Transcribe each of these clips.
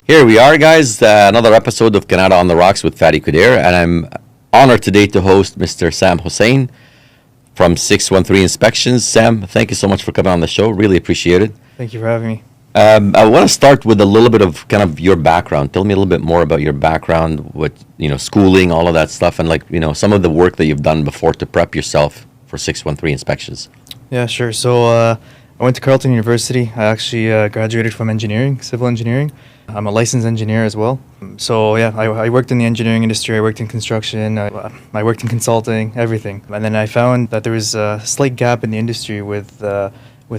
Here we are, guys. Another episode of Kanata on the Rocks with Fadi Kudir, and I'm honored today to host Mr. Sam Hussien from 613 Inspections. Sam, thank you so much for coming on the show. Really appreciate it. Thank you for having me. I want to start with a little bit of kind of your background. Tell me a little bit more about your background, what, schooling, all of that stuff, and some of the work that you've done before to prep yourself for 613 Inspections. Yeah, sure. So I went to Carleton University. I actually graduated from engineering, civil engineering. I'm a licensed engineer as well. So yeah, I worked in the engineering industry. I worked in construction. I worked in consulting, everything. And then I found that there was a slight gap in the industry with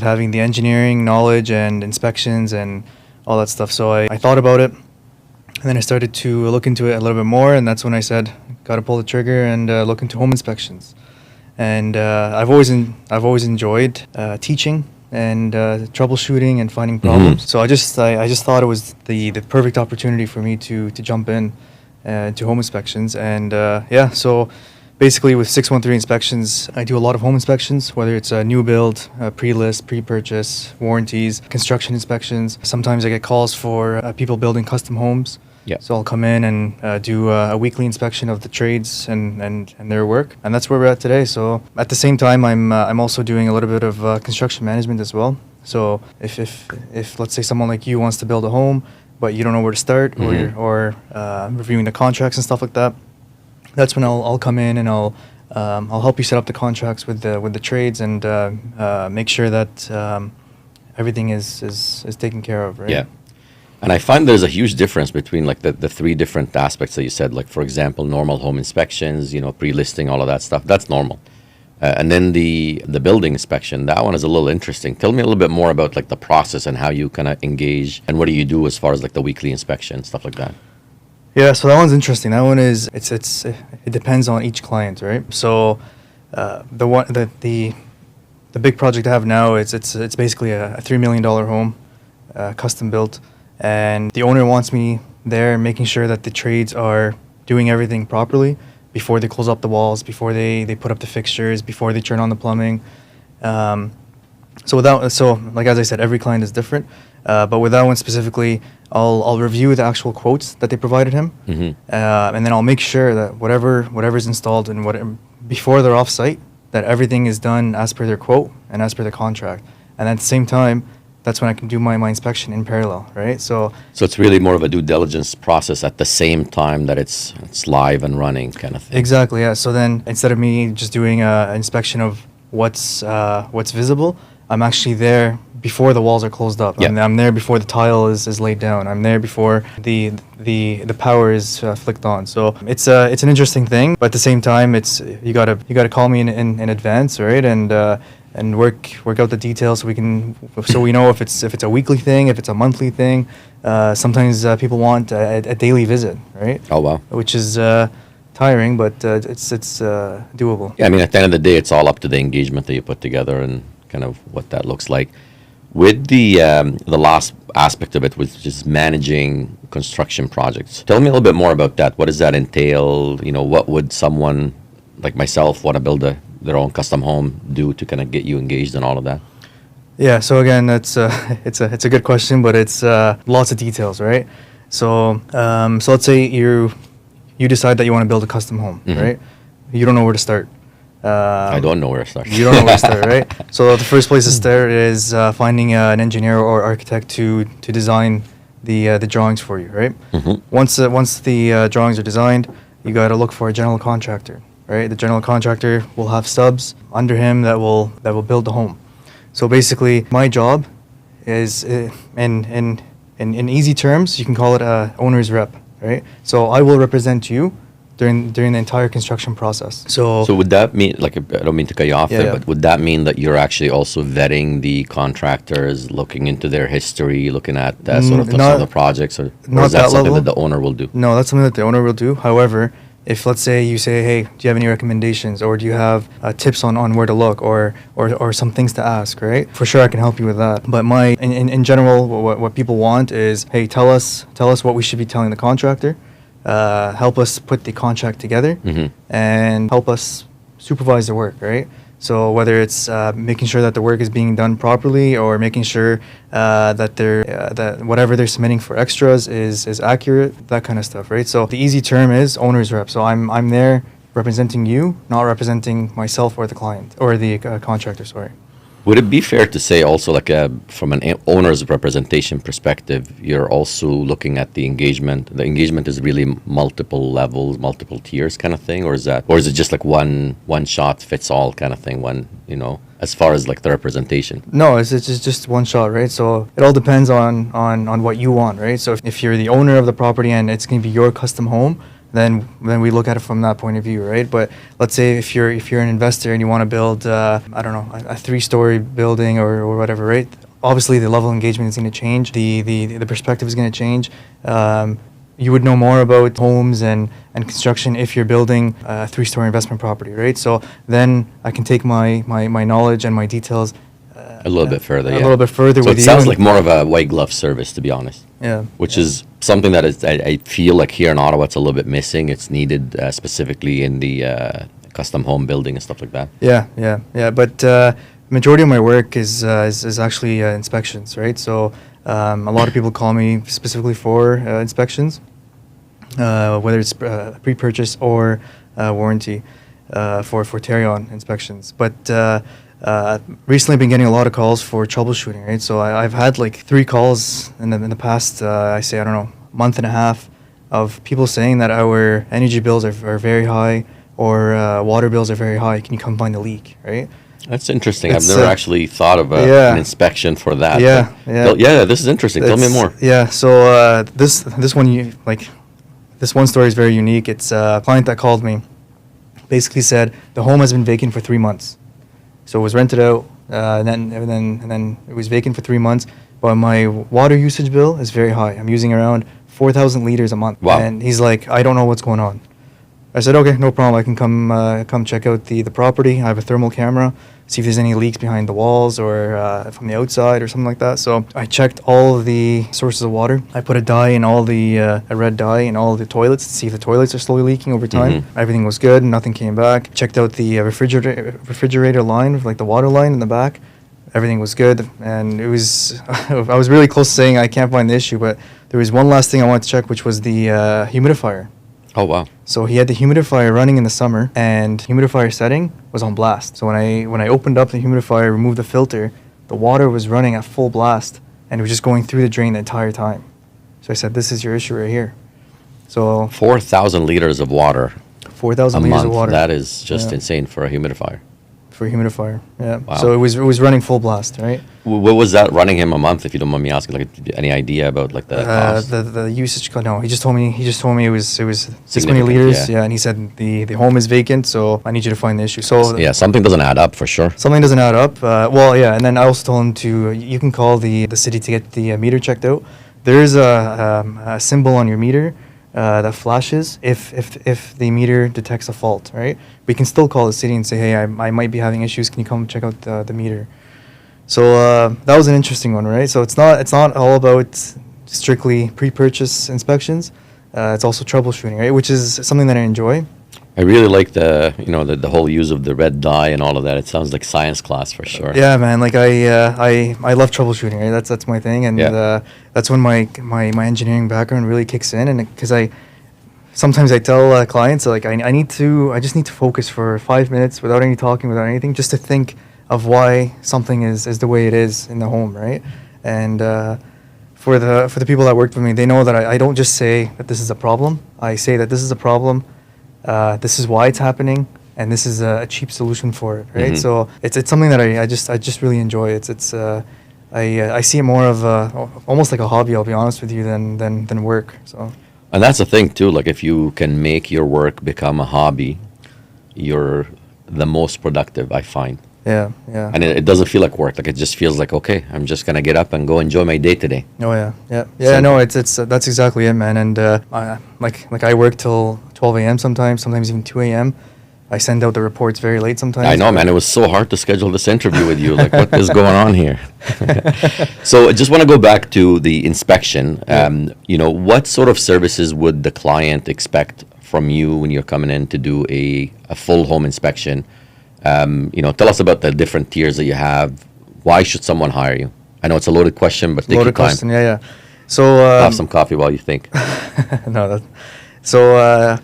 having the engineering knowledge and inspections and all that stuff. So I thought about it, and then I started to look into it a little bit more. And that's when I said, got to pull the trigger and look into home inspections. And I've always enjoyed teaching and troubleshooting and finding problems. So I just thought it was the perfect opportunity for me to jump in to home inspections. And so basically with 613 Inspections, I do a lot of home inspections, whether it's a new build, pre-list, pre-purchase, warranties, construction inspections. Sometimes I get calls for people building custom homes. Yeah. So I'll come in and do a weekly inspection of the trades and their work, and that's where we're at today. So at the same time, I'm also doing a little bit of construction management as well. So if let's say someone like you wants to build a home, but you don't know where to start, or reviewing the contracts and stuff like that, that's when I'll come in and I'll help you set up the contracts with the trades and make sure that everything is taken care of. Right? Yeah. And I find there's a huge difference between the three different aspects that you said. Like, for example, normal home inspections, pre-listing, all of that stuff. That's normal. And then the building inspection, that one is a little interesting. Tell me a little bit more about the process and how you kind of engage and what do you do as far as the weekly inspection, stuff like that. Yeah, so that one's interesting. That one is it depends on each client, right? So the big project I have now it's basically a $3 million home, custom built. And the owner wants me there making sure that the trades are doing everything properly before they close up the walls, before they put up the fixtures, before they turn on the plumbing. So as I said, every client is different. But with that one specifically, I'll review the actual quotes that they provided him, and then I'll make sure that whatever's installed and before they're off site, that everything is done as per their quote and as per the contract. And at the same time, that's when I can do my inspection in parallel, right? So it's really more of a due diligence process at the same time that it's live and running kind of thing. Exactly, yeah. So then instead of me just doing an inspection of what's visible, I'm actually there before the walls are closed up. Yeah. I'm there before the tile is laid down. I'm there before the power is flicked on. So it's an interesting thing, but at the same time, it's you gotta call me in advance, right? And work out the details so we know if it's a weekly thing, if it's a monthly thing. Sometimes people want a daily visit, right? Oh wow! Which is tiring, but it's doable. Yeah, I mean, at the end of the day, it's all up to the engagement that you put together and kind of what that looks like. With the last aspect of it, which is managing construction projects, tell me a little bit more about that. What does that entail? What would someone like myself want to build their own custom home do to kind of get you engaged in all of that? Yeah, so again, it's a good question, but it's lots of details, right? So let's say you decide that you want to build a custom home, right? You don't know where to start. I don't know where to start. You don't know where to start, right? So the first place to start is finding an engineer or architect to design the drawings for you, right? Once the drawings are designed, you got to look for a general contractor. Right, the general contractor will have subs under him that will build the home. So basically, my job is in easy terms, you can call it a owner's rep, right? So I will represent you during the entire construction process. So would that mean, I don't mean to cut you off there, but would that mean that you're actually also vetting the contractors, looking into their history, looking at some of the projects, or is that something that the owner will do? No, that's something that the owner will do. However, if let's say you say, hey, do you have any recommendations, or do you have tips on where to look, or some things to ask, right? For sure, I can help you with that. But in general, what people want is, hey, tell us what we should be telling the contractor, help us put the contract together, and help us supervise the work, right? So whether it's making sure that the work is being done properly, or making sure that whatever they're submitting for extras is accurate, that kind of stuff, right? So the easy term is owner's rep. So I'm there representing you, not representing myself or the client or the contractor. Sorry. Would it be fair to say also, like from an owner's representation perspective, you're also looking at the engagement? The engagement is really multiple levels, multiple tiers kind of thing, or is it just like one shot fits all kind of thing? As far as like the representation. No, it's just one shot, right? So it all depends on what you want, right? So if you're the owner of the property and it's going to be your custom home, then we look at it from that point of view, right? But let's say if you're an investor and you want to build, I don't know, a 3-story building or whatever, right? Obviously, the level of engagement is going to change. The perspective is going to change. You would know more about homes and construction if you're building a 3-story investment property, right? So then I can take my knowledge and my details A little bit further, a little bit further So with it you. sounds like more of a white glove service, to be honest. Yeah. Which is something that I feel like here in Ottawa it's a little bit missing. It's needed specifically in the custom home building and stuff like that. Yeah. But majority of my work is actually inspections, right? So a lot of people call me specifically for inspections, whether it's pre-purchase or warranty for tear-on inspections. But recently, I've been getting a lot of calls for troubleshooting, right? So I've had like 3 calls in the past, I don't know, month and a half, of people saying that our energy bills are very high, or water bills are very high. Can you come find the leak, right? That's interesting. It's, I've never actually thought of an inspection for that. Yeah, Yeah, this is interesting. Tell me more. Yeah, so this one, this one story is very unique. It's a client that called me, basically said the home has been vacant for 3 months. So it was rented out, and then it was vacant for 3 months. But my water usage bill is very high. I'm using around 4,000 liters a month. Wow. And he's like, I don't know what's going on. I said, okay, no problem. I can come check out the property. I have a thermal camera, see if there's any leaks behind the walls or from the outside or something like that. So I checked all of the sources of water. I put a dye in all a red dye in all of the toilets to see if the toilets are slowly leaking over time. Mm-hmm. Everything was good. Nothing came back. Checked out the refrigerator line, like the water line in the back. Everything was good. And it was, I was really close to saying I can't find the issue, but there was one last thing I wanted to check, which was the humidifier. Oh, wow. So he had the humidifier running in the summer, and humidifier setting was on blast. So when I opened up the humidifier, removed the filter, the water was running at full blast, and it was just going through the drain the entire time. So I said, this is your issue right here. So 4,000 liters of water 4,000 a liters month. of water. That is just Yeah. insane for a humidifier. For a humidifier, yeah. Wow. So it was running full blast, right? What was that running him a month, if you don't mind me asking? Like, any idea about like the cost? The usage. No, he just told me it was this many Significant, liters. yeah. Yeah, and he said the home is vacant, so I need you to find the issue. So Yeah, something doesn't add up for sure. something doesn't add up. Well, yeah, and then I also told him you can call the city to get the meter checked out. There is a symbol on your meter that flashes if the meter detects a fault, right? We can still call the city and say, hey, I might be having issues. Can you come check out the meter? So that was an interesting one, right? So it's not all about strictly pre-purchase inspections. It's also troubleshooting, right? Which is something that I enjoy. I really like the whole use of the red dye and all of that. It sounds like science class for sure. Yeah, man. Like I love troubleshooting, right? That's my thing, and Yeah. that's when my engineering background really kicks in, and because sometimes I tell clients like I just need to focus for 5 minutes without any talking, without anything, just to think of why something is the way it is in the home, right? And for the people that work with me, they know that I don't just say that this is a problem. I say that this is a problem. This is why it's happening, and this is a cheap solution for it, right? Mhm. So it's something that I just really enjoy. I see it more of almost like a hobby. I'll be honest with you, than work. So And that's the thing too. Like, if you can make your work become a hobby, you're the most productive, I find. yeah. And it doesn't feel like work. Like, it just feels like, okay, I'm just gonna get up and go enjoy my day today. Oh yeah. So- No, it's that's exactly it, man. And like I work till 12 a.m. sometimes even 2 a.m. I send out the reports very late sometimes. I know, man. It was so hard to schedule this interview with you. Like, what is going on here? So I just want to go back to the inspection. What sort of services would the client expect from you when you're coming in to do a full home inspection? Tell us about the different tiers that you have. Why should someone hire you? I know it's a loaded question, but take your Loaded time. question, yeah. So Have some coffee while you think. no, that, so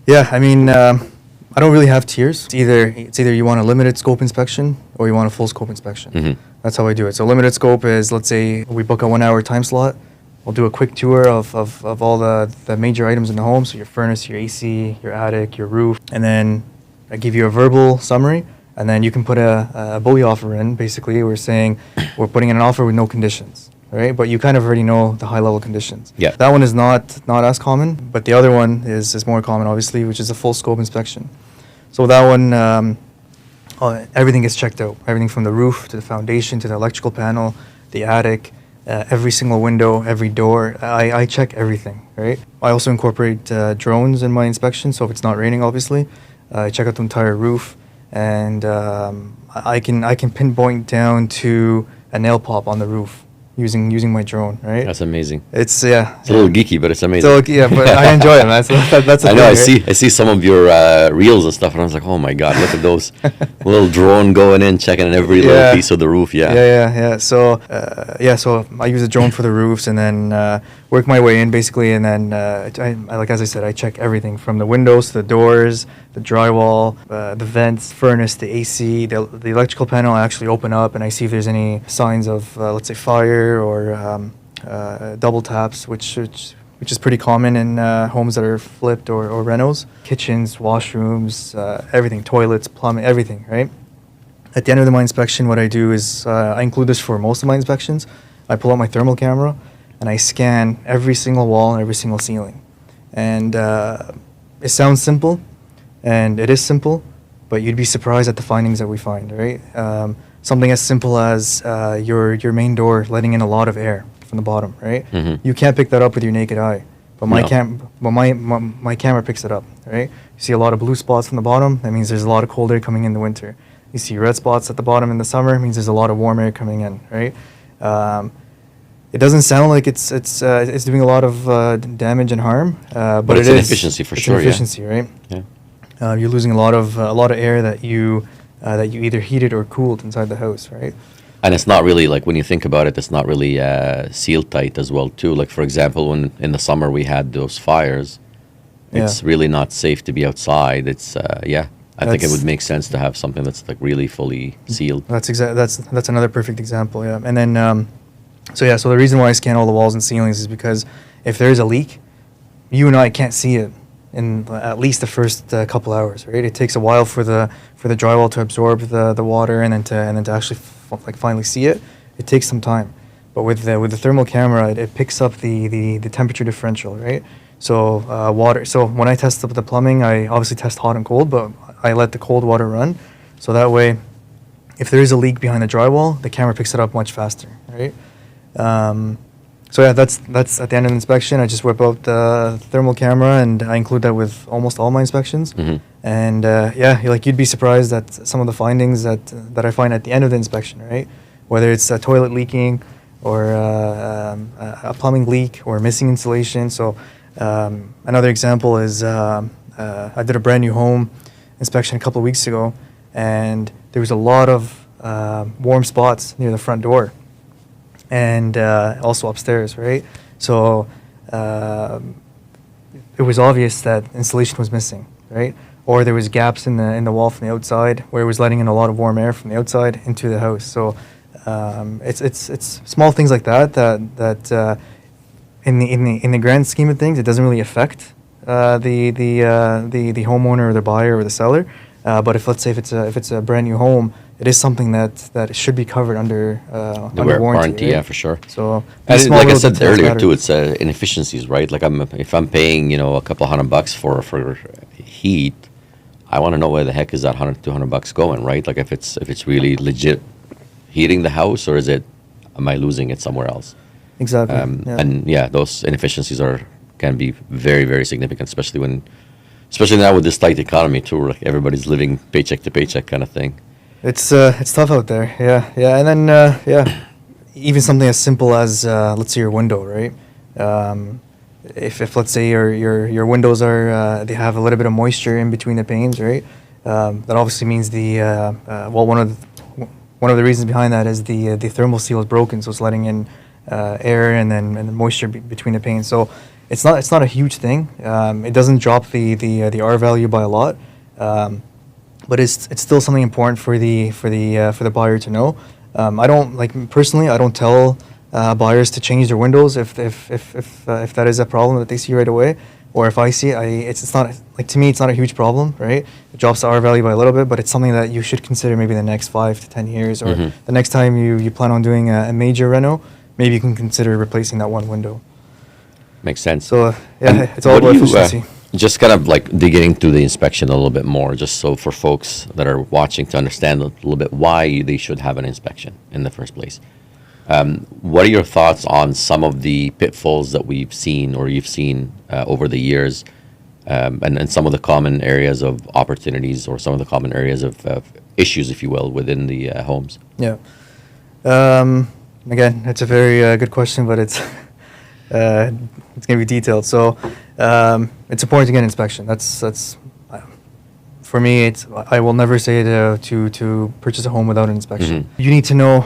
yeah, I mean, I don't really have tiers. It's either you want a limited scope inspection or you want a full scope inspection. Mm-hmm. That's how I do it. So limited scope is, let's say we book a 1 hour time slot. We'll do a quick tour of all the major items in the home. So your furnace, your AC, your attic, your roof, and then I give you a verbal summary. And then you can put a bully offer in. Basically, we're saying we're putting in an offer with no conditions, right? But you kind of already know the high level conditions. Yeah. That one is not as common, but the other one is more common, obviously, which is a full scope inspection. So that one, everything gets checked out. Everything from the roof to the foundation to the electrical panel, the attic, every single window, every door. I check everything, right? I also incorporate drones in my inspection. So if it's not raining, obviously, I check out the entire roof. And I can pinpoint down to a nail pop on the roof using my drone, right? That's amazing. It's a little geeky, but it's amazing. So yeah, but I enjoy it, man. So that's a I know. thing, right? I see some of your reels and stuff, and I was like, oh my god, look at those little drone going in, checking every little piece of the roof. Yeah. So so I use a drone for the roofs, and then work my way in basically, and then like as I said, I check everything from the windows to the doors, the drywall, the vents, furnace, the AC, the electrical panel. I actually open up and I see if there's any signs of let's say fire or double taps, which is pretty common in homes that are flipped or renos. Kitchens, washrooms, everything, toilets, plumbing, everything, right? At the end of my inspection, what I do is I include this for most of my inspections. I pull out my thermal camera and I scan every single wall and every single ceiling. And it sounds simple, and it is simple, but you'd be surprised at the findings that we find, right? Something as simple as your main door letting in a lot of air from the bottom, right? Mm-hmm. You can't pick that up with your naked eye, but my No. my camera picks it up, right? You see a lot of blue spots from the bottom. That means there's a lot of cold air coming in the winter. You see red spots at the bottom in the summer. It means there's a lot of warm air coming in, right? It doesn't sound like it's doing a lot of damage and harm, but it's it an is. efficiency for It's sure, an yeah. efficiency, right? Yeah. You're losing a lot of air that you either heated or cooled inside the house, right? And it's not really like when you think about it, it's not really sealed tight as well too. Like for example, when in the summer we had those fires, it's really not safe to be outside. It's I think it would make sense to have something that's like really fully sealed. That's another perfect example, yeah. And then so the reason why I scan all the walls and ceilings is because if there is a leak, you and I can't see it in at least the first couple hours, right? It takes a while for the drywall to absorb the water and then to actually finally see it. It takes some time, but with the thermal camera, it picks up the temperature differential, right? So water. So when I test the plumbing, I obviously test hot and cold, but I let the cold water run, so that way, if there is a leak behind the drywall, the camera picks it up much faster, right? So yeah, that's at the end of the inspection. I just whip out the thermal camera and I include that with almost all my inspections. Mm-hmm. And you'd be surprised at some of the findings that I find at the end of the inspection, right? Whether it's a toilet leaking or a plumbing leak or missing insulation. So another example is I did a brand new home inspection a couple of weeks ago, and there was a lot of warm spots near the front door. And also upstairs, right? So it was obvious that insulation was missing, right? Or there was gaps in the wall from the outside where it was letting in a lot of warm air from the outside into the house. So it's small things like that in the grand scheme of things, it doesn't really affect the homeowner or the buyer or the seller. But if it's a brand new home, it is something that should be covered under warranty, right? Yeah, for sure. So, and like I said earlier too, it's inefficiencies, right? Like if I'm paying a couple $100 for heat, I want to know where the heck is that $100-$200 going, right? Like if it's really legit heating the house, or am I losing it somewhere else? Exactly. And those inefficiencies can be very, very significant, especially now with this tight economy too. Like everybody's living paycheck to paycheck kind of thing. It's tough out there, yeah, and then even something as simple as let's say your window, right? If let's say your windows they have a little bit of moisture in between the panes, right? That obviously means one of the reasons behind that is the thermal seal is broken, so it's letting in air and then moisture between the panes. So it's not a huge thing. It doesn't drop the R value by a lot, but it's still something important for the buyer to know. I don't personally. I don't tell buyers to change their windows if that is a problem that they see right away, or if I see it, it's not like, to me it's not a huge problem, right? It drops the R value by a little bit, but it's something that you should consider maybe the next 5 to 10 years, or the next time you plan on doing a major reno, maybe you can consider replacing that one window. Makes sense. So And it's all what do about you, efficiency. just kind of like digging into the inspection a little bit more, just so for folks that are watching to understand a little bit why they should have an inspection in the first place. What are your thoughts on some of the pitfalls that we've seen or you've seen over the years, and some of the common areas of opportunities or some of the common areas of issues, if you will, within the homes? Yeah. Again, it's a very good question, but it's going to be detailed. So it's important to get an inspection. That's for me. I will never say to purchase a home without an inspection. You need to know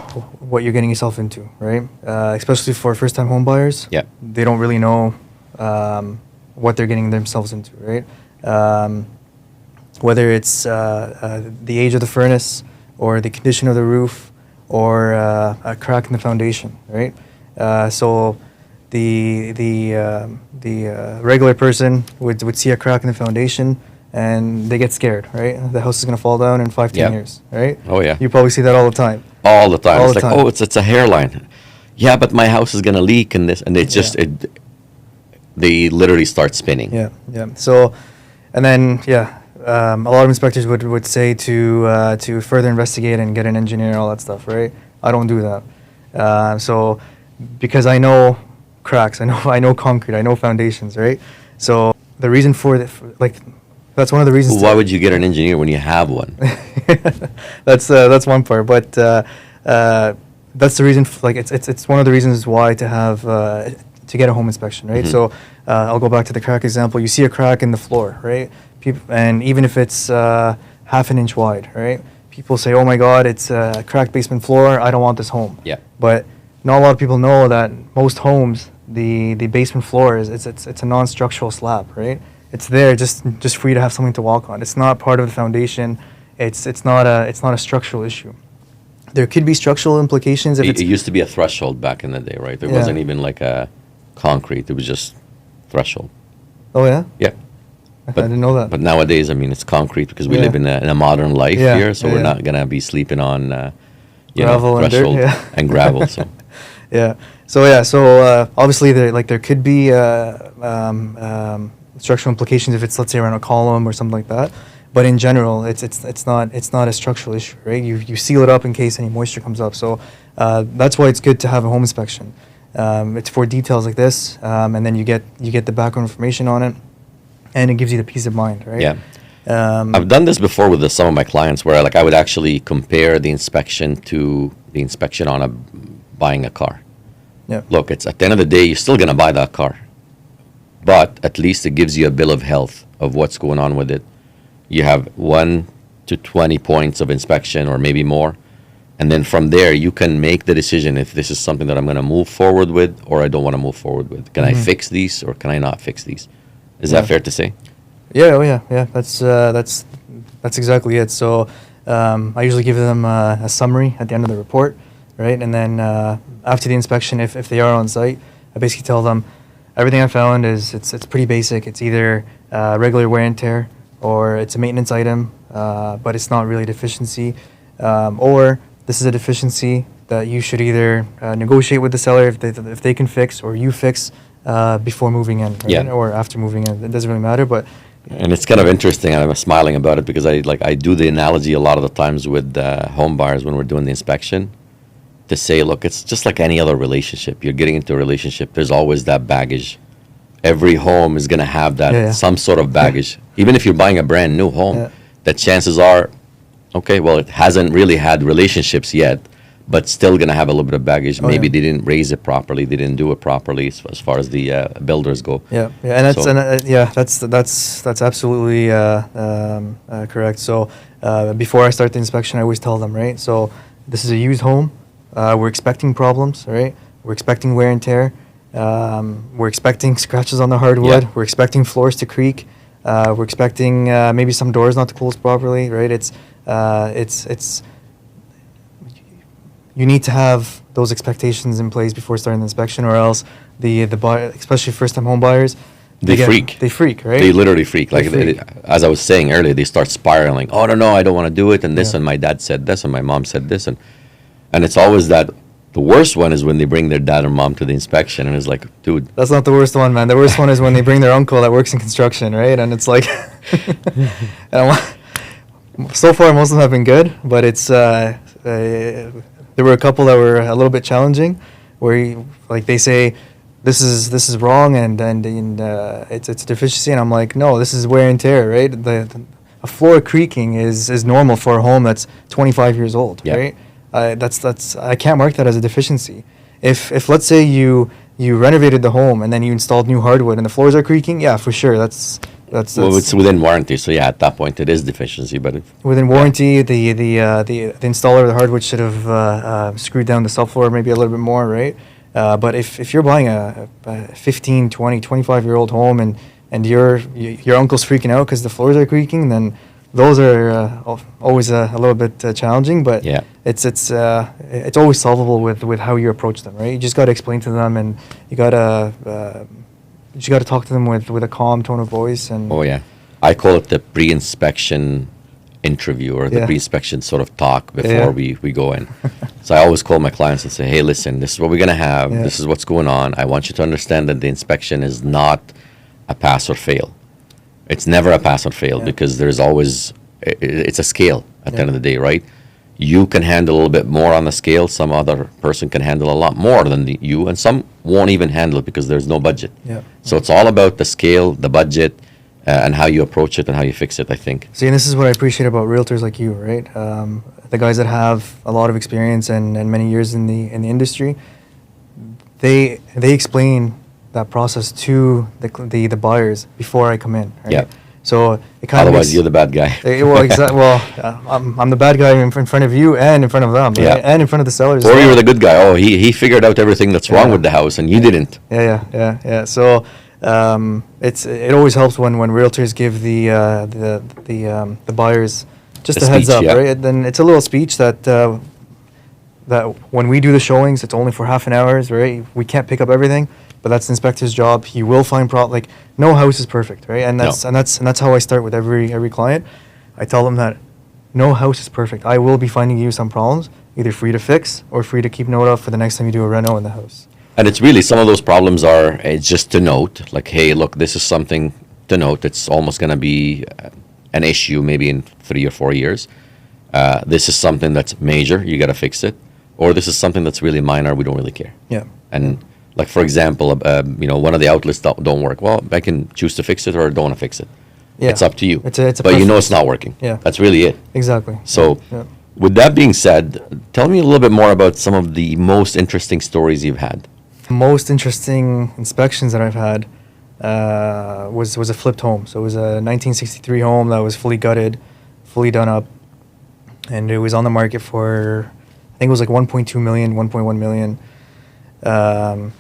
what you're getting yourself into, right? Especially for first-time home buyers. Yeah. They don't really know what they're getting themselves into, right? Whether it's the age of the furnace, or the condition of the roof, or a crack in the foundation, right? So the regular person would see a crack in the foundation and they get scared, right? The house is going to fall down in 5-10 Yep. years, right? Oh, yeah. You probably see that all the time. All the time. All It's the like, time. oh, it's a hairline. Yeah, but my house is gonna leak and this, and it's just they literally start spinning. Yeah, yeah. So, and then a lot of inspectors would say to further investigate and get an engineer and all that stuff, right? I don't do that. So, because I know cracks, I know concrete, I know foundations, right? So the reason for that's one of the reasons. Why would you get an engineer when you have one? That's one part, but that's the reason. It's one of the reasons why to get a home inspection, right? So I'll go back to the crack example. You see a crack in the floor, right? And even if it's half an inch wide, right? People say, "Oh my God, it's a cracked basement floor. I don't want this home." Yeah. But not a lot of people know that most homes, the basement floor it's a non-structural slab, right? It's there just for you to have something to walk on. It's not part of the foundation. It's not a structural issue. There could be structural implications if It used to be a threshold back in the day, right? There Yeah. wasn't even like a concrete. It was just threshold. Oh yeah, Yeah. I didn't know that. But nowadays, I mean, it's concrete because we Yeah. live in a modern life Yeah, here, so we're yeah. not gonna be sleeping on Gravel and dirt, threshold yeah. and gravel. So Yeah. So obviously there could be structural implications if it's, let's say, around a column or something like that. But in general, it's not a structural issue, right? You seal it up in case any moisture comes up. So that's why it's good to have a home inspection. It's for details like this, and then you get the background information on it, and it gives you the peace of mind, right? yeah. I've done this before with some of my clients where I would actually compare the inspection to the inspection on buying a car. Yeah. Look, it's at the end of the day, you're still going to buy that car. But at least it gives you a bill of health of what's going on with it. You have 1 to 20 points of inspection or maybe more. And then from there, you can make the decision if this is something that I'm going to move forward with or I don't want to move forward with. Can I fix these or can I not fix these? Is that fair to say? Yeah, oh yeah. That's exactly it. So I usually give them a summary at the end of the report, right? And then after the inspection, if they are on site, I basically tell them everything I found it's pretty basic. It's either regular wear and tear, or it's a maintenance item, but it's not really a deficiency, or this is a deficiency that you should either negotiate with the seller if they can fix, or you fix before moving in, right? Yeah. Or after moving in. It doesn't really matter, but. And it's kind of interesting, and I'm smiling about it because I do the analogy a lot of the times with home buyers when we're doing the inspection to say, look, it's just like any other relationship. You're getting into a relationship, there's always that baggage. Every home is going to have that some sort of baggage. Even if you're buying a brand new home, the chances are, okay, well, it hasn't really had relationships yet, but still going to have a little bit of baggage. Oh, Maybe yeah. they didn't raise it properly, they didn't do it properly as far as the builders go. Yeah, yeah, and that's So- that's absolutely correct. So before I start the inspection, I always tell them, right? So this is a used home. We're expecting problems, right? We're expecting wear and tear. We're expecting scratches on the hardwood. Yeah. We're expecting floors to creak. We're expecting maybe some doors not to close properly, right? It's you need to have those expectations in place before starting the inspection, or else the buyer, especially first-time home buyers, They freak. They freak, right? They literally freak. Like freak. as I was saying earlier, they start spiraling. Oh no, I don't want to do it, and this, Yeah. and my dad said this, and my mom said this, and it's always that. The worst one is when they bring their dad or mom to the inspection, and it's like, dude, That's not the worst one, man. The worst one is when they bring their uncle that works in construction, right? And it's like, so far most of them have been good, but it's there were a couple that were a little bit challenging, where like they say, this is wrong, and it's a deficiency, and I'm like, no, this is wear and tear, right? A floor creaking is normal for a home that's 25 years old, Yeah. right? That's I can't mark that as a deficiency. If let's say you renovated the home and then you installed new hardwood and the floors are creaking, yeah, for sure, that's well, it's within warranty, so yeah, at that point it is deficiency. But within warranty. The installer of the hardwood should have screwed down the subfloor maybe a little bit more, right? But if you're buying a 15, 20, 25-year-old home and your uncle's freaking out because the floors are creaking, then those are always a little bit challenging, but Yeah. it's always solvable with how you approach them, right? You just got to explain to them, and you got to talk to them with a calm tone of voice. And oh yeah, I call it the pre-inspection interview, or the Yeah. pre-inspection sort of talk before Yeah. we go in. So I always call my clients and say, hey, listen, this is what we're gonna have. Yeah. This is what's going on. I want you to understand that the inspection is not a pass or fail. It's never a pass or fail, Yeah. because there's always it's a scale at the Yeah. end of the day, right? You can handle a little bit more on the scale. Some other person can handle a lot more than you, and some won't even handle it because there's no budget. Yeah. So it's all about the scale, the budget, and how you approach it and how you fix it, I think. See, and this is what I appreciate about realtors like you, right? The guys that have a lot of experience and many years in the industry, they explain that process to the buyers before I come in. Right? Yeah. So it kind of Otherwise, you're the bad guy. I'm the bad guy in front of you and in front of them, right? Yeah. And in front of the sellers. Or as you were well. the good guy. Oh, he figured out everything that's wrong Yeah. with the house, and you didn't. Yeah. So it always helps when realtors give the buyers just A a heads speech, up, yeah. right? Then it's a little speech that that when we do the showings, it's only for half an hour, right? We can't pick up everything, but that's the inspector's job. He will find like no house is perfect, right? And No. that's how I start with every client. I tell them that no house is perfect. I will be finding you some problems, either for you to fix or for you to keep note of for the next time you do a reno in the house. And it's really, some of those problems are just to note, like, hey, look, this is something to note. It's almost going to be an issue maybe in 3 or 4 years. This is something that's major. You got to fix it. Or this is something that's really minor. We don't really care. Yeah. And like, for example, one of the outlets don't work. Well, I can choose to fix it or don't want to fix it. Yeah. It's up to you. It's a but you know preference. it's not working. Yeah. That's really it. Exactly. So, Yeah. with that being said, tell me a little bit more about some of the most interesting stories you've had. The most interesting inspections that I've had was a flipped home. So it was a 1963 home that was fully gutted, fully done up, and it was on the market for, I think it was like 1.2 million, 1.1 million.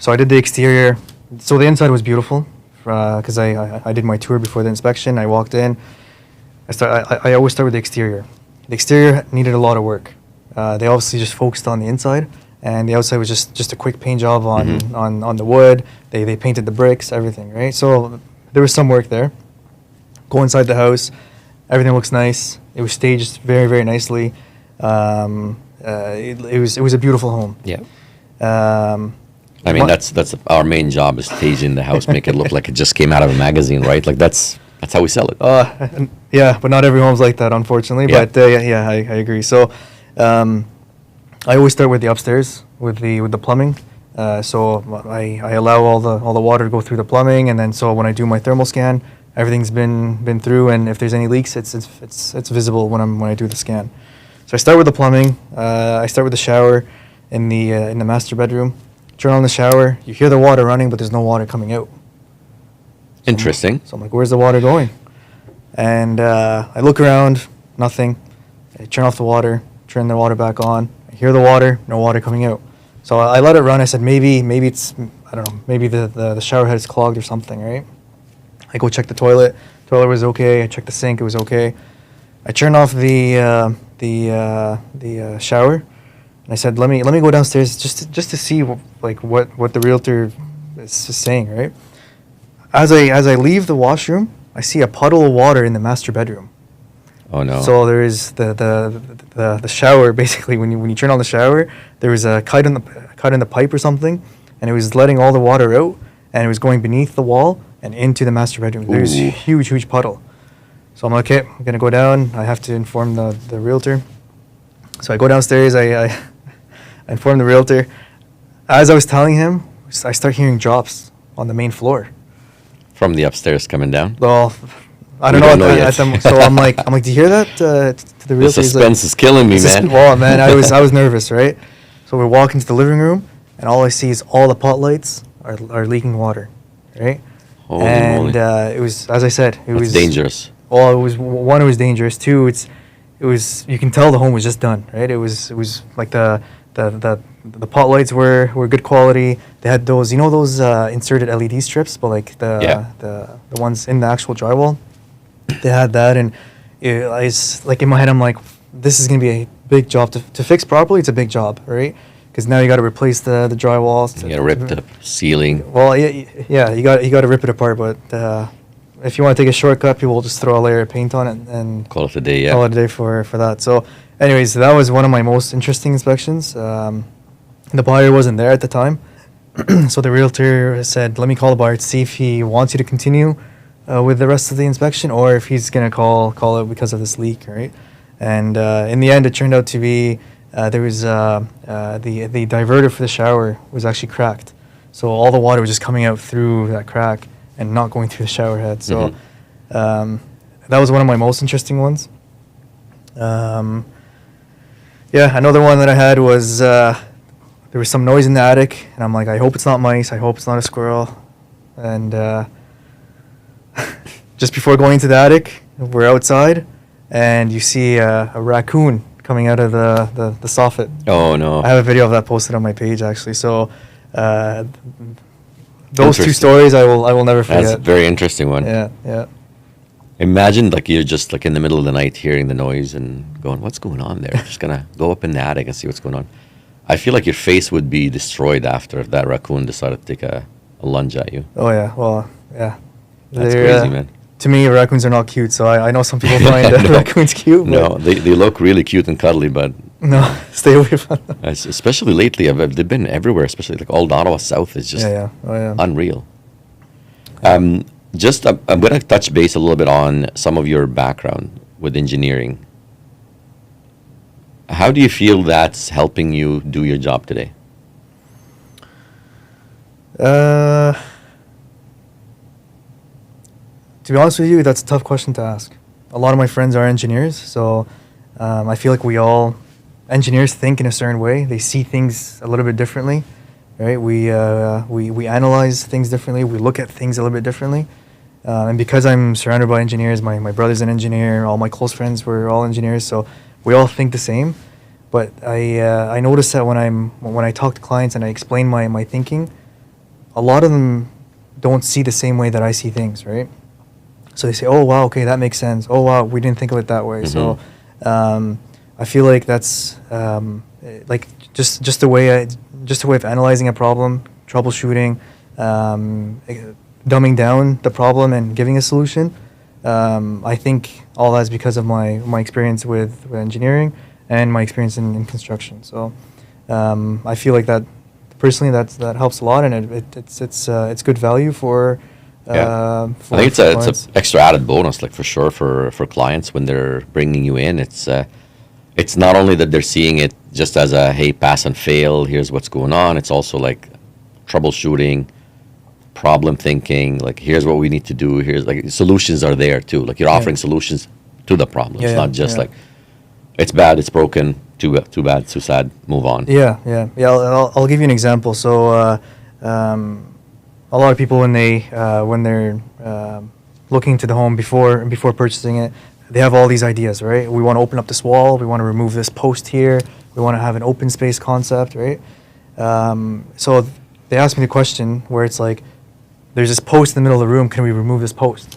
So I did the exterior. So the inside was beautiful because I did my tour before the inspection. I walked in. I always start with the exterior. The exterior needed a lot of work. They obviously just focused on the inside, and the outside was just a quick paint job on the wood. They painted the bricks, everything, right? So there was some work there. Go inside the house, everything looks nice. It was staged very, very nicely. It was a beautiful home. Yeah. I mean, What- that's our main job, is staging the house, make it look like it just came out of a magazine, right? Like that's how we sell it. Yeah, but not every home's like that, unfortunately. Yeah. But I agree. So, I always start with the upstairs with the plumbing. So I allow all the water to go through the plumbing, and then so when I do my thermal scan, everything's been through, and if there's any leaks, it's visible when I do the scan. So I start with the plumbing. I start with the shower in the master bedroom. Turn on the shower. You hear the water running, but there's no water coming out. Interesting. So I'm like, where's the water going? And I look around, nothing. I turn off the water, turn the water back on. I hear the water, no water coming out. So I let it run. I said, maybe it's, I don't know, maybe the shower head is clogged or something, right? I go check the toilet. Toilet was okay. I checked the sink. It was okay. I turned off the shower. And I said, let me go downstairs just to see what the realtor is saying, right? As I leave the washroom, I see a puddle of water in the master bedroom. Oh no. So there is the shower. Basically, when you turn on the shower, there was a cut in the pipe or something, and it was letting all the water out, and it was going beneath the wall and into the master bedroom. There's a huge puddle. So I'm like, okay, I'm gonna go down. I have to inform the realtor. So I go downstairs. I inform the realtor. As I was telling him, I start hearing drops on the main floor. From the upstairs coming down? Well, I don't know at them. So I'm like, do you hear that? To the realtor, the suspense is killing me, man. Well, man, I was nervous, right? So we walk into the living room, and all I see is all the pot lights are leaking water, right? Holy and moly. it was, as I said, it was dangerous. Well, it was dangerous. Two, it was, you can tell the home was just done, right? It was like the pot lights were good quality. They had those, those inserted LED strips, but like the ones in the actual drywall. They had that, and it's like in my head, I'm like, this is gonna be a big job to fix properly. It's a big job, right? Because now you got to replace the drywall. You got to rip the ceiling. Well, yeah, you got to rip it apart. But if you want to take a shortcut, people will just throw a layer of paint on it and call it a day. Yeah. Call it a day for that. So, anyways, that was one of my most interesting inspections. The buyer wasn't there at the time, so the realtor said, "Let me call the buyer to see if he wants you to continue with the rest of the inspection, or if he's gonna call it because of this leak, right?" And in the end, it turned out to be there was the diverter for the shower was actually cracked, so all the water was just coming out through that crack and not going through the shower head. So that was one of my most interesting ones. Yeah, another one that I had was there was some noise in the attic, and I'm like, I hope it's not mice. I hope it's not a squirrel. And just before going into the attic, we're outside, and you see a raccoon coming out of the soffit. Oh no! I have a video of that posted on my page actually. So those two stories I will never forget. That's a very interesting one. Yeah. Imagine like you're just like in the middle of the night hearing the noise and going, "What's going on there?" Just gonna go up in the attic and see what's going on. I feel like your face would be destroyed after if that raccoon decided to take a lunge at you. Oh yeah. Well, yeah. That's crazy, man. To me, raccoons are not cute, so I know some people find raccoons cute. No, they look really cute and cuddly, but no, stay away from them. Especially lately, they've been everywhere. Especially like old Ottawa South is just unreal. I'm going to touch base a little bit on some of your background with engineering. How do you feel that's helping you do your job today? To be honest with you, that's a tough question to ask. A lot of my friends are engineers, so I feel like engineers think in a certain way. They see things a little bit differently, right? We analyze things differently. We look at things a little bit differently. And because I'm surrounded by engineers, my brother's an engineer, all my close friends were all engineers, so we all think the same. But I notice that when I talk to clients and I explain my thinking, a lot of them don't see the same way that I see things, right? So they say, "Oh wow, okay, that makes sense. Oh wow, we didn't think of it that way." So I feel like that's like just a way of analyzing a problem, troubleshooting, dumbing down the problem and giving a solution. I think all that's because of my experience with engineering and my experience in construction. So I feel like that personally that helps a lot, and it's good value for. I think it's an extra added bonus, like for sure for clients when they're bringing you in. It's not only that they're seeing it just as a hey, pass and fail, here's what's going on. It's also like troubleshooting, problem thinking, like here's what we need to do. Here's like solutions are there too. Like you're offering solutions to the problem. It's not just like it's bad, it's broken, too bad, too sad, move on. Yeah. I'll give you an example. So, a lot of people when they're looking to the home before purchasing it, they have all these ideas, right? We want to open up this wall. We want to remove this post here. We want to have an open space concept, right? So they asked me the question where it's like, there's this post in the middle of the room. Can we remove this post?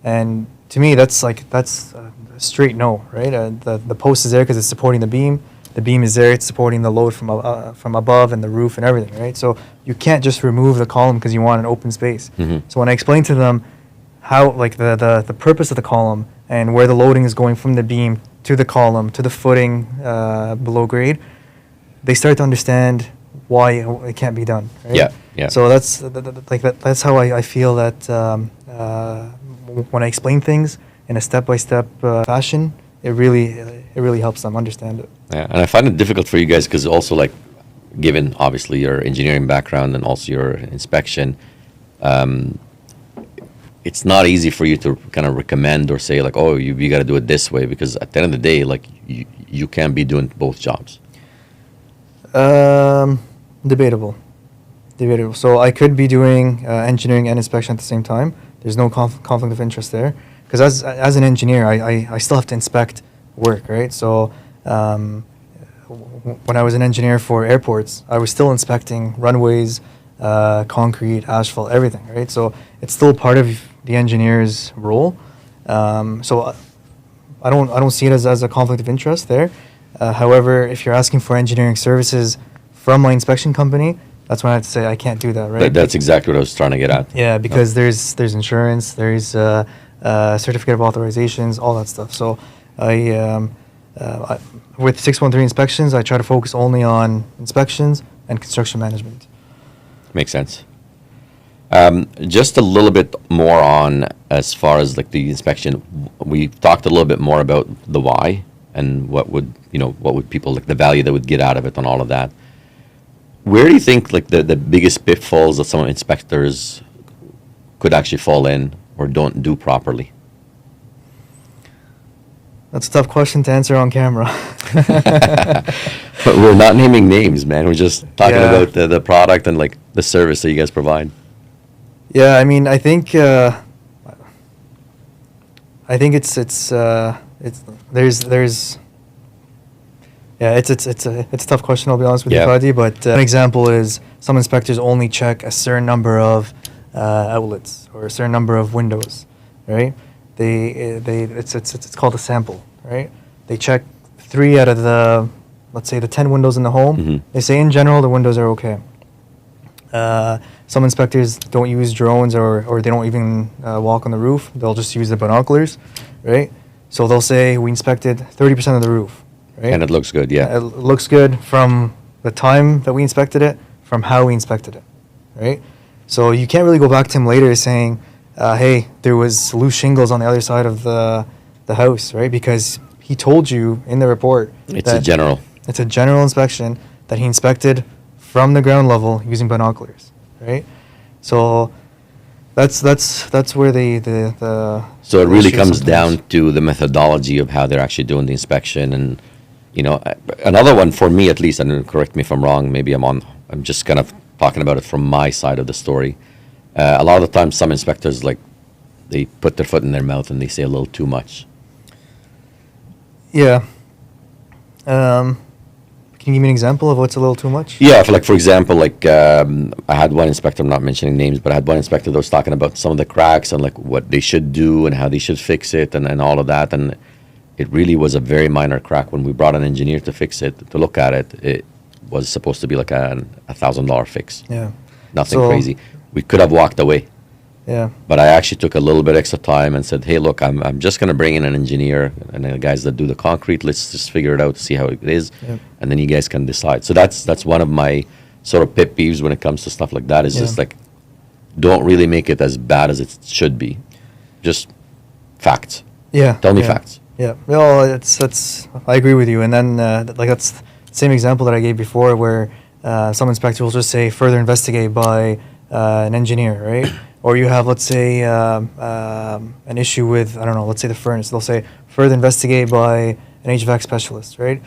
And to me, that's a straight no, right? The post is there because it's supporting the beam. The beam is there; it's supporting the load from above and the roof and everything, right? So you can't just remove the column because you want an open space. So when I explain to them how, like the purpose of the column and where the loading is going from the beam to the column to the footing below grade, they start to understand why it can't be done. Right? Yeah. So that's how I feel that when I explain things in a step-by-step fashion, it really helps them understand it. Yeah, and I find it difficult for you guys because also, like, given obviously your engineering background and also your inspection, it's not easy for you to kind of recommend or say like, oh, you got to do it this way, because at the end of the day, like, you can't be doing both jobs. Debatable. So I could be doing engineering and inspection at the same time. There's no conflict of interest there, because as an engineer, I still have to inspect work, right? So when I was an engineer for airports, I was still inspecting runways, concrete, asphalt, everything, right? So it's still part of the engineer's role. So I don't see it as a conflict of interest there. However, if you're asking for engineering services from my inspection company, that's when I have to say I can't do that, right? That's exactly what I was trying to get at. Yeah, because there's insurance, there's certificate of authorizations, all that stuff. So I with 613 inspections, I try to focus only on inspections and construction management. Makes sense. Just a little bit more on as far as like the inspection. We talked a little bit more about the why and what would people, like, the value they would get out of it and all of that. Where do you think, like, the biggest pitfalls that some inspectors could actually fall in or don't do properly? That's a tough question to answer on camera. But we're not naming names, man. We're just talking about the product and, like, the service that you guys provide. Yeah, I mean, I think it's a tough question. I'll be honest with you, Fadi. But an example is some inspectors only check a certain number of outlets or a certain number of windows, right? It's called a sample, right? They check 3 out of the, let's say, the 10 windows in the home. Mm-hmm. They say in general the windows are okay. Some inspectors don't use drones or they don't even walk on the roof. They'll just use the binoculars, right? So they'll say we inspected 30% of the roof, right? And it looks good, yeah. It looks good from the time that we inspected it, from how we inspected it, right? So you can't really go back to him later saying, hey, there was loose shingles on the other side of the house, right? Because he told you in the report It's a general inspection that he inspected from the ground level using binoculars, right? So that's where the So it really issue comes sometimes. down to the methodology of how they're actually doing the inspection. And, another one for me, at least, and correct me if I'm wrong, maybe I'm just kind of talking about it from my side of the story. A lot of the times some inspectors, like, they put their foot in their mouth and they say a little too much. Yeah. Can you give me an example of what's a little too much? Yeah, for example, like, I had one inspector, I'm not mentioning names, but I had one inspector that was talking about some of the cracks and, like, what they should do and how they should fix it and all of that. And it really was a very minor crack. When we brought an engineer to fix it, to look at it, it was supposed to be like a $1,000 fix. Yeah. Nothing So- crazy. We could have walked away. Yeah. But I actually took a little bit extra time and said, hey, look, I'm just going to bring in an engineer and the guys that do the concrete. Let's just figure it out, see how it is. Yep. And then you guys can decide. So that's one of my sort of pet peeves when it comes to stuff like that, is just like, don't really make it as bad as it should be. Just facts. Yeah. Tell me yeah. facts. Yeah. Well, I agree with you. And then that's the same example that I gave before, where some inspector will just say further investigate by an engineer, right? Or you have, let's say, an issue with, I don't know, let's say the furnace. They'll say further investigate by an an HVAC specialist, right?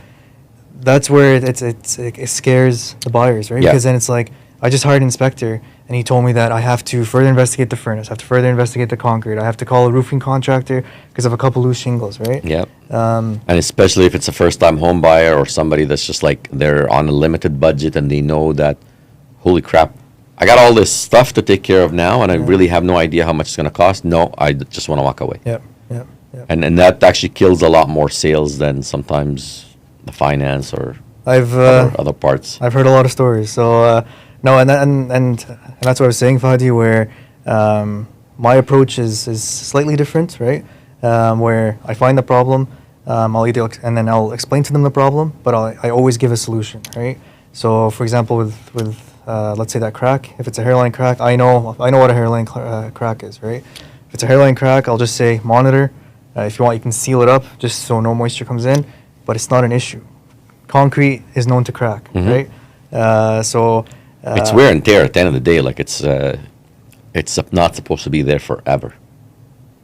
That's where it scares the buyers, right? Yeah. Because then it's like, I just hired an inspector, and he told me that I have to further investigate the furnace, I have to further investigate the concrete, I have to call a roofing contractor because of a couple loose shingles, right? Yep. And especially if it's a first-time home buyer or somebody that's just like they're on a limited budget and they know that, holy crap, I got all this stuff to take care of now, and I really have no idea how much it's going to cost. No, I just want to walk away. Yep, yep, yep. And that actually kills a lot more sales than sometimes the finance or I've other parts. I've heard a lot of stories. So no, and that's what I was saying, Fadi, where my approach is slightly different, right? Where I find the problem, I'll explain to them the problem, but I always give a solution, right? So, for example, with let's say that crack, if it's a hairline crack, I know what a hairline crack is, right? If it's a hairline crack, I'll just say monitor. If you want, you can seal it up just so no moisture comes in, but it's not an issue. Concrete is known to crack, right? It's wear and tear at the end of the day. Like it's not supposed to be there forever.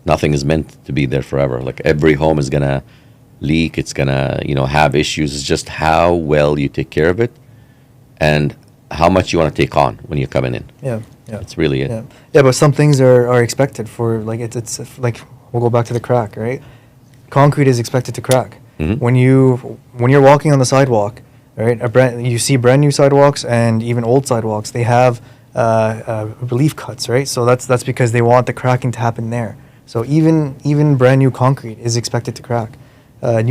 Nothing is meant to be there forever. Like every home is gonna leak. It's gonna have issues. It's just how well you take care of it, and how much you want to take on when you're coming in. Yeah. That's really it. Yeah, but some things are expected for, like, it's like, we'll go back to the crack, right? Concrete is expected to crack. Mhm. When you're walking on the sidewalk, right? You see brand new sidewalks and even old sidewalks. They have relief cuts, right? So that's because they want the cracking to happen there. So even brand new concrete is expected to crack.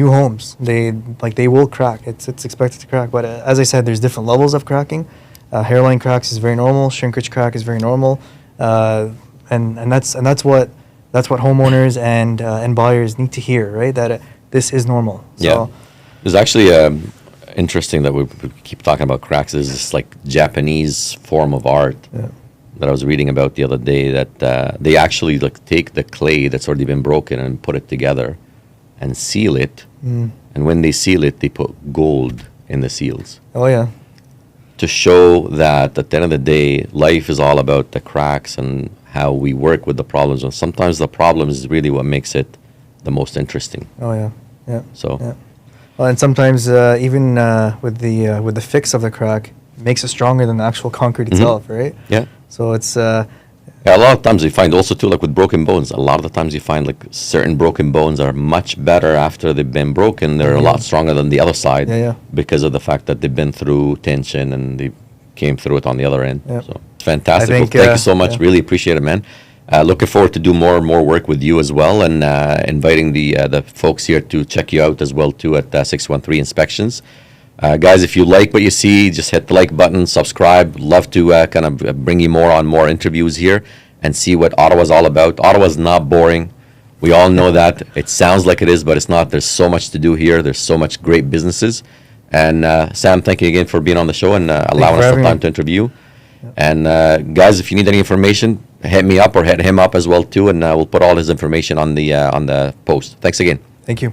New homes, they will crack. It's expected to crack. But as I said, there's different levels of cracking. Hairline cracks is very normal. Shrinkage crack is very normal. And that's what homeowners and buyers need to hear, right? That this is normal. So, Yeah. There's actually interesting that we keep talking about cracks. There's this like Japanese form of art that I was reading about the other day that they actually like take the clay that's already been broken and put it together and seal it. And when they seal it, they put gold in the seals. Oh yeah. To show that at the end of the day, life is all about the cracks and how we work with the problems. And sometimes the problem is really what makes it the most interesting. Oh yeah. Yeah. So. Yeah. Well, and sometimes even with the fix of the crack, makes it stronger than the actual concrete itself, right? Yeah. So it's Yeah, a lot of times you find also too, like with broken bones, a lot of the times you find like certain broken bones are much better after they've been broken. They're a lot stronger than the other side because of the fact that they've been through tension and they came through it on the other end. Yep. So it's fantastic. I think, Well, thank you so much. Really appreciate it, man. Looking forward to do more and more work with you as well, and inviting the folks here to check you out as well too at 613 Inspections. Guys, if you like what you see, just hit the like button, subscribe. Love to kind of bring you more interviews here and see what Ottawa's all about. Ottawa's not boring. We all know that. It sounds like it is, but it's not. There's so much to do here. There's so much great businesses. And Sam, thank you again for being on the show and allowing us the time to interview. And guys, if you need any information, hit me up or hit him up as well too, and we'll put all his information on the post. Thanks again. Thank you.